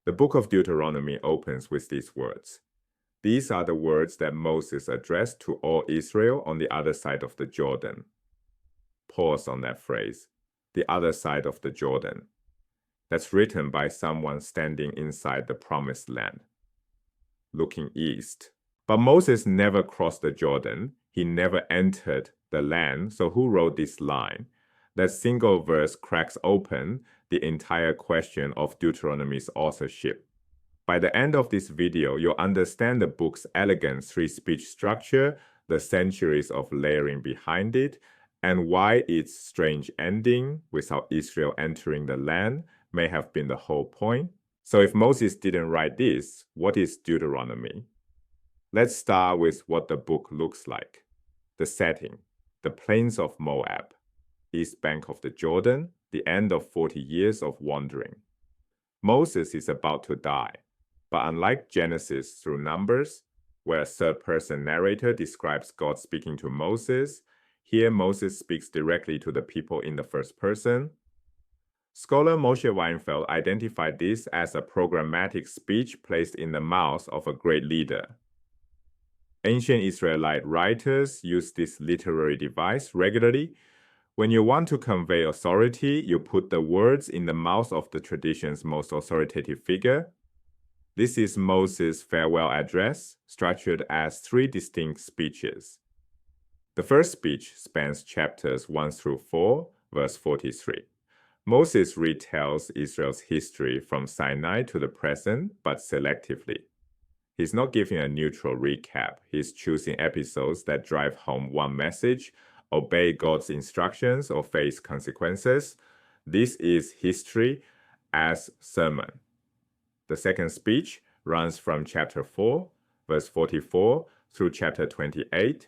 The book of Deuteronomy opens with these words. These are the words that Moses addressed to all Israel on the other side of the Jordan. Pause on that phrase, the other side of the Jordan. That's written by someone standing inside the promised land, looking east. But Moses never crossed the Jordan. He never entered the land. So who wrote this line? That single verse cracks open the entire question of Deuteronomy's authorship. By the end of this video, you'll understand the book's elegant three-speech structure, the centuries of layering behind it, and why its strange ending, without Israel entering the land, may have been the whole point. So if Moses didn't write this, what is Deuteronomy? Let's start with what the book looks like. The setting, the plains of Moab, east bank of the Jordan, the end of 40 years of wandering. Moses is about to die, but unlike Genesis through Numbers, where a third-person narrator describes God speaking to Moses, here Moses speaks directly to the people in the first person. Scholar Moshe Weinfeld identified this as a programmatic speech placed in the mouth of a great leader. Ancient Israelite writers used this literary device regularly. When you want to convey authority, you put the words in the mouth of the tradition's most authoritative figure. This is Moses' farewell address, structured as 3 distinct speeches. The first speech spans chapters 1 through 4, verse 43. Moses retells Israel's history from Sinai to the present, but selectively. He's not giving a neutral recap. He's choosing episodes that drive home one message: obey God's instructions or face consequences. This is history as sermon. The second speech runs from chapter 4, verse 44, through chapter 28.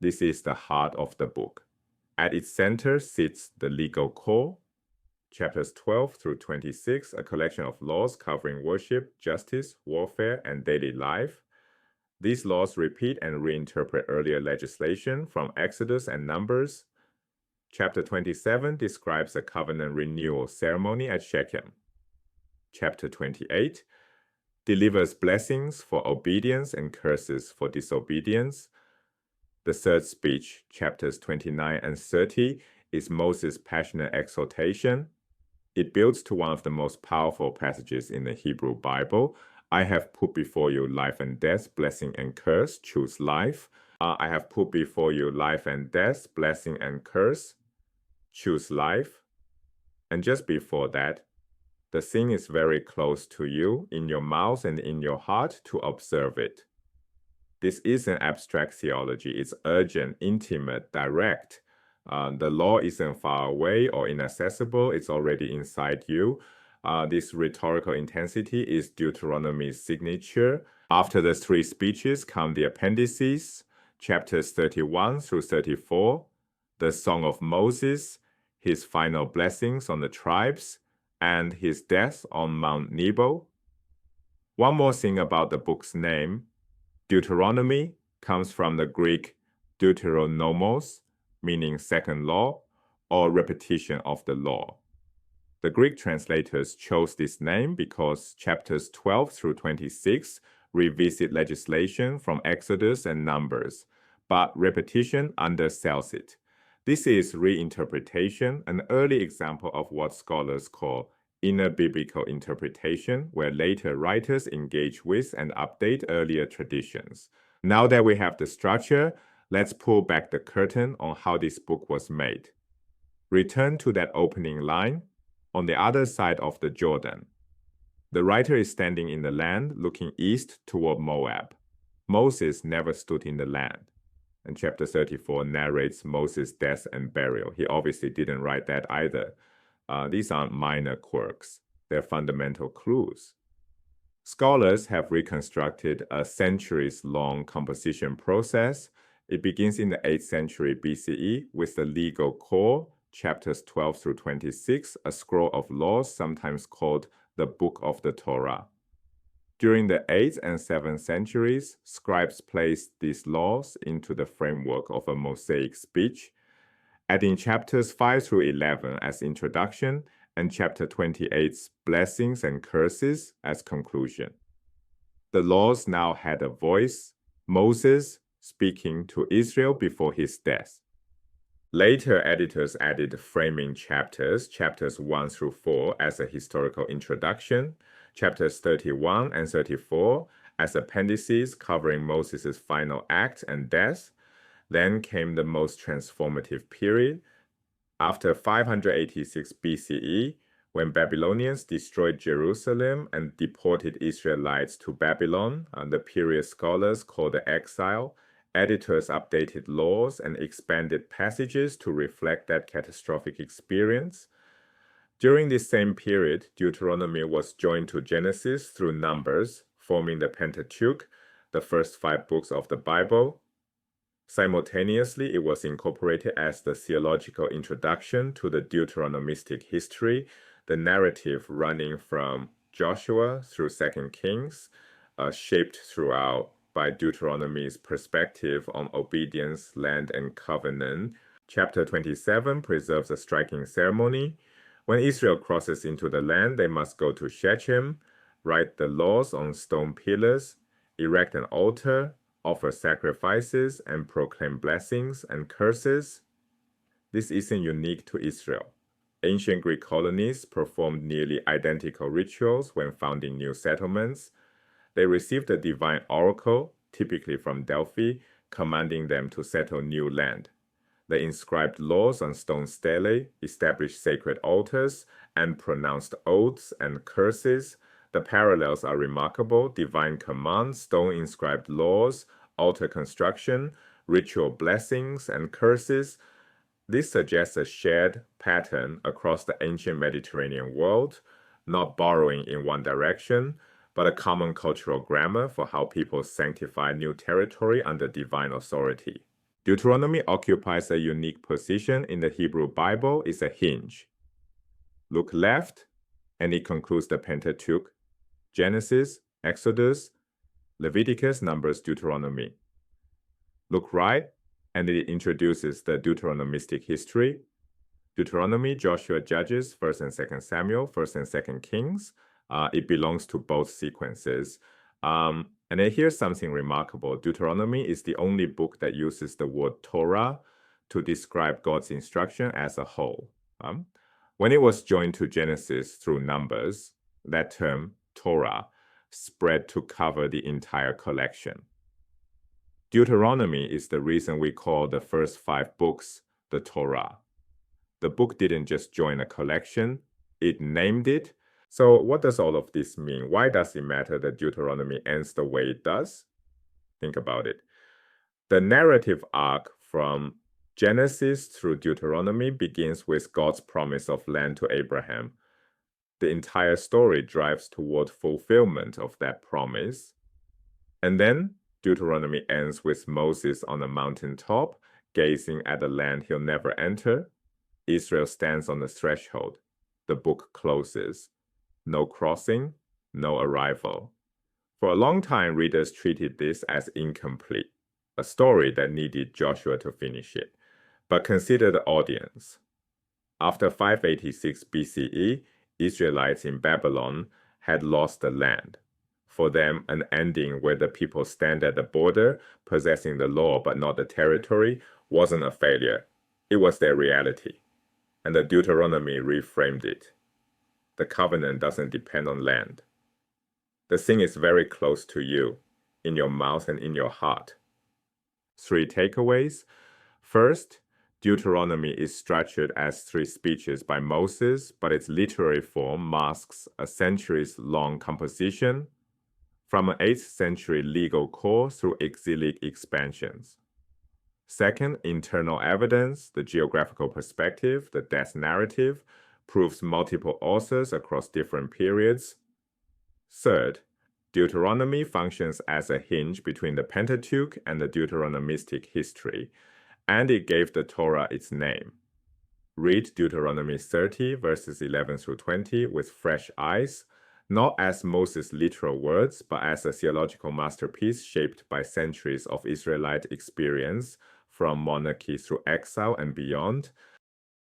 This is the heart of the book. At its center sits the legal core. Chapters 12 through 26, a collection of laws covering worship, justice, warfare, and daily life. These laws repeat and reinterpret earlier legislation from Exodus and Numbers. Chapter 27 describes a covenant renewal ceremony at Shechem. Chapter 28 delivers blessings for obedience and curses for disobedience. The third speech, chapters 29 and 30, is Moses' passionate exhortation. It builds to one of the most powerful passages in the Hebrew Bible. I have put before you life and death, blessing and curse. Choose life. I have put before you life and death, blessing and curse. Choose life. And just before that, the thing is very close to you, in your mouth and in your heart, to observe it. This isn't abstract theology. It's urgent, intimate, direct. The law isn't far away or inaccessible. It's already inside you. This rhetorical intensity is Deuteronomy's signature. After the 3 speeches come the appendices, chapters 31 through 34, the Song of Moses, his final blessings on the tribes, and his death on Mount Nebo. One more thing about the book's name. Deuteronomy comes from the Greek deuteronomos, meaning second law, or repetition of the law. The Greek translators chose this name because chapters 12 through 26 revisit legislation from Exodus and Numbers, but repetition undersells it. This is reinterpretation, an early example of what scholars call inner biblical interpretation, where later writers engage with and update earlier traditions. Now that we have the structure, let's pull back the curtain on how this book was made. Return to that opening line, on the other side of the Jordan. The writer is standing in the land, looking east toward Moab. Moses never stood in the land. And chapter 34 narrates Moses' death and burial. He obviously didn't write that either. These aren't minor quirks. They're fundamental clues. Scholars have reconstructed a centuries-long composition process. It begins in the 8th century BCE with the legal core, chapters 12 through 26, a scroll of laws sometimes called the Book of the Torah. During the 8th and 7th centuries, scribes placed these laws into the framework of a Mosaic speech, adding chapters 5 through 11 as introduction and chapter 28's blessings and curses as conclusion. The laws now had a voice, Moses speaking to Israel before his death. Later editors added framing chapters 1 through 4 as a historical introduction, chapters 31 and 34 as appendices covering Moses' final act and death. Then came the most transformative period, after 586 BCE, when Babylonians destroyed Jerusalem and deported Israelites to Babylon, the period scholars call the exile. Editors updated laws and expanded passages to reflect that catastrophic experience. During this same period, Deuteronomy was joined to Genesis through Numbers, forming the Pentateuch, the first 5 books of the Bible. Simultaneously, it was incorporated as the theological introduction to the Deuteronomistic history, the narrative running from Joshua through 2 Kings, shaped throughout by Deuteronomy's perspective on obedience, land, and covenant. Chapter 27 preserves a striking ceremony. When Israel crosses into the land, they must go to Shechem, write the laws on stone pillars, erect an altar, offer sacrifices, and proclaim blessings and curses. This isn't unique to Israel. Ancient Greek colonies performed nearly identical rituals when founding new settlements. They received a divine oracle, typically from Delphi, commanding them to settle new land. They inscribed laws on stone stelae, established sacred altars, and pronounced oaths and curses. The parallels are remarkable: divine commands, stone-inscribed laws, altar construction, ritual blessings, and curses. This suggests a shared pattern across the ancient Mediterranean world, not borrowing in one direction, but a common cultural grammar for how people sanctify new territory under divine authority. Deuteronomy occupies a unique position in the Hebrew Bible. It's a hinge. Look left, and it concludes the Pentateuch: Genesis, Exodus, Leviticus, Numbers, Deuteronomy. Look right, and it introduces the Deuteronomistic history: Deuteronomy, Joshua, Judges, 1st and 2nd Samuel, 1st and 2nd Kings. It belongs to both sequences. And then here's something remarkable. Deuteronomy is the only book that uses the word Torah to describe God's instruction as a whole. When it was joined to Genesis through Numbers, that term, Torah, spread to cover the entire collection. Deuteronomy is the reason we call the first 5 books the Torah. The book didn't just join a collection, it named it. So what does all of this mean? Why does it matter that Deuteronomy ends the way it does? Think about it. The narrative arc from Genesis through Deuteronomy begins with God's promise of land to Abraham. The entire story drives toward fulfillment of that promise. And then Deuteronomy ends with Moses on a mountaintop, gazing at a land he'll never enter. Israel stands on the threshold. The book closes. No crossing, no arrival. For a long time, readers treated this as incomplete, a story that needed Joshua to finish it. But consider the audience. After 586 BCE, Israelites in Babylon had lost the land. For them, an ending where the people stand at the border, possessing the law but not the territory, wasn't a failure. It was their reality. And the Deuteronomy reframed it. The covenant doesn't depend on land. The thing is very close to you, in your mouth and in your heart. 3 takeaways. First, Deuteronomy is structured as 3 speeches by Moses, but its literary form masks a centuries-long composition, from an 8th century legal core through exilic expansions. Second, internal evidence, the geographical perspective, the death narrative, proves multiple authors across different periods. Third, Deuteronomy functions as a hinge between the Pentateuch and the Deuteronomistic history, and it gave the Torah its name. Read Deuteronomy 30, verses 11 through 20 with fresh eyes, not as Moses' literal words, but as a theological masterpiece shaped by centuries of Israelite experience, from monarchy through exile and beyond.